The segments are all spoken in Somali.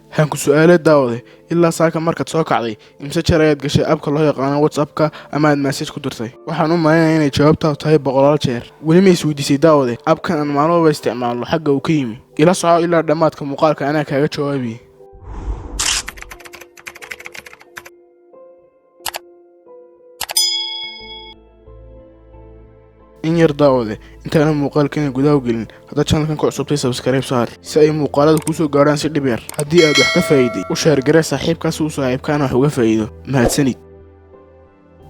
Waxaan ku su'aalay daawade ilaa saaka markaad soo kacday imse jeer ayaad gashay abka loo yaqaan WhatsApp-ka ama aad message ku dirtay. Waxaan u maleynayaa inay jawaabtaadu tahay boqolaal jeer. Weli ma isweydiisay daawade abkan aan maalin walba isticmaalo xagga uu ka yimi. Ila soco ilaa dhammaadka muuqaalka anaa kaaga jawaabi. in yar daawade intaana muuqaalkan gudaha u gelin hadda channelkan ku cusubtay subscribe saar si ay muuqaalada ku soo gaaraan si dhib yar. Haddii aad wax ka faa'iiday u share garee saaxiibkaas uu saaxiibkaan wax uga faa'iido. Mahadsanid.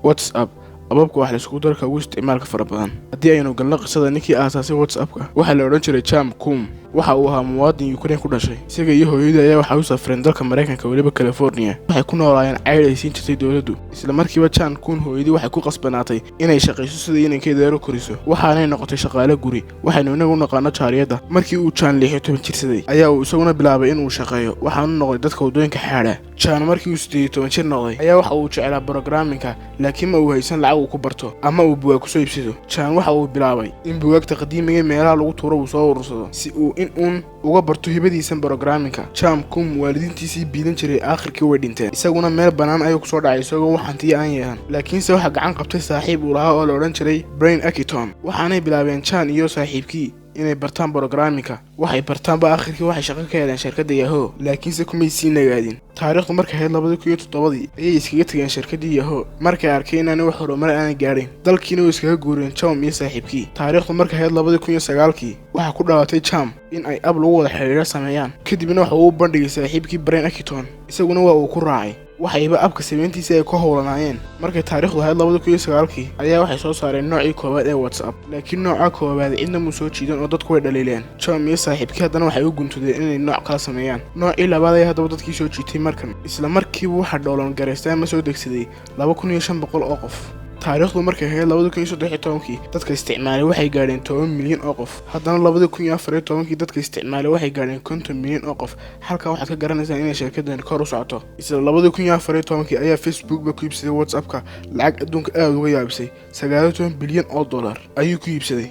WhatsApp ababka wax la isku darka ugu isticmaalka fara badan. Haddii aynu galno qisada ninkii aasaasay WhatsApp-ka waxaa la odhan jiray Cham Kum. waxa uu ahaa muwaadin Ukraine ku dhashay. Isaga iyo hooyadii ayaa waxa uu safreen dalka Mareykanka waliba California. Waxay ku noolaayeen cayl ay siin jirtay dawladdu. Isla markiiba Cham Kum hooyadii waxay ku qasbanaatay inay shaqayso sidii inankeeda u koriso. Waxaanay noqotay shaqaale guri. Waxaynu inagu naqaano jaariyada. Markii uu Cham 16 jirsaday ayaa uu isaguna bilaabay inuu shaqeeyo. Waxaanu noqday dadka wadooyinka xaadha. Cham markii uu 18 jir noqday ayaa waxa uu jeclaa programming-ka laakiin ma uu haysan lacag uu ku barto ama uu buugaag ku soo iibsado. Cham waxa uu bilaabay in buugaagta qadiimiga meelaha lagu tuuro uu soo urursado si uu in uga barto hibadiisa programming-ka. Cham Kum waalidiintiisii biilan jiray aakhirkii way dhinteen. Isaguna meel banaan ayuu ku soo dhacay isagoo waxantii aan yeelan. Laakiinse waxa gacan qabtay saaxiib uu lahaa oo la odhan jiray Brian Acton. Waxaanay bilaabeen Cham iyo saaxiibkii inay bartaan programming-ka. Waxay bartaanba aakhirkii waxay shaqo ka heleen shirkadda Yahoo laakiinse kumay sii nagaadin. Taariikhdu markay ahayd 2007 ayay iskaga tageen shirkaddii Yahoo markay arkeen inaan wax horumar aan gaarin. Dalkiina way iskaga guureen Cham iyo saaxiibkii. Taariikhdu markay ahayd 2009 waxa ku dhawaatay Cham in ay ab lagu wada xiriir sameeyaan. Kadibna waxa uu bandhigay saaxiibkii Brian Acton. Isaguna waa uu ku raacay. waxayba abka sameyntiisa ay ka howlanaayeen. Markay taariikhdu ahayd 2009 ayaa waxay soo saareen noocii koowaad ee WhatsApp. laakiin nooca koowaad cidna ma soo jiidan oo dadku way dhaliileen. Cham iyo saaxiibkii haddana waxay u guntudeen inay nooc kala sameeyaan. noocii labaad ayaa haddaba dadkii soo jiitay markan. isla markiiba waxa dhoolan gareystay ama soo degsaday 2500 oo qof. taariikhdu markay ahayd 2013 dadka isticmaalay waxay gaadheen 10 milyan oo qof. haddana 2014 dadka isticmaalay waxay gaadheen 50 milyan oo qof. halka waxaad ka garanaysaa inay shirkaddan kor u socoto. isla 2014 ayaa Facebook ku iibsaday WhatsApp-ka lacag adduunka aad uga yaabisay 19 bilyan oo dollar ayuu ku iibsaday.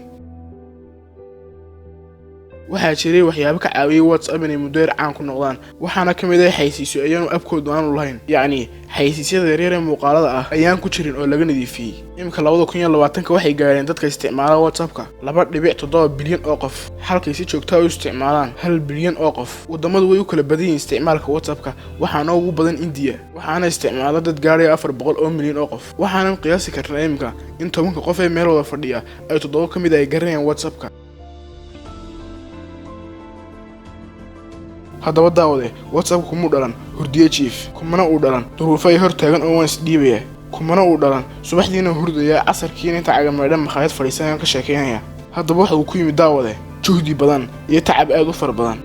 waxaa jiray waxyaabo ka caawiyay WhatsApp inay muddo yar caan ku noqdaan. waxaana ka mid ah xayeysiisyo ayaan abkoodu aanu lahayn. yacni xayeysiisyada yaryar ee muuqaalada ah ayaan ku jirin oo laga nadiifiyey. imika 2020 waxay gaareen dadka isticmaala WhatsApp-ka 2.7 bilyan oo qof. halkay si joogto ah u isticmaalaan 1 bilyan oo qof. wadamadu way u kala badan yihiin isticmaalka WhatsApp-ka. waxaana ugu badan India. waxaana isticmaala dad gaaraya 400 oo milyan oo qof. waxaanan qiyaasi karnaa imika in 10 qof ee meel wada fadhiya ay 7 ka mid ay garanayaan WhatsApp-ka. haddaba daawade WhatsApp kuma dhalan hurdiye jiif kumana uu dhalan duruufo ay hor taagan oo waan isdhiibaya kumana uu dhalan subaxdiina hurdaya casarkiina inta cagameedhan makhaayad fadhiisanayaan ka sheekeynaya. haddaba waxa uu ku yimid daawade juhdi badan iyo tacab aad u fara badan.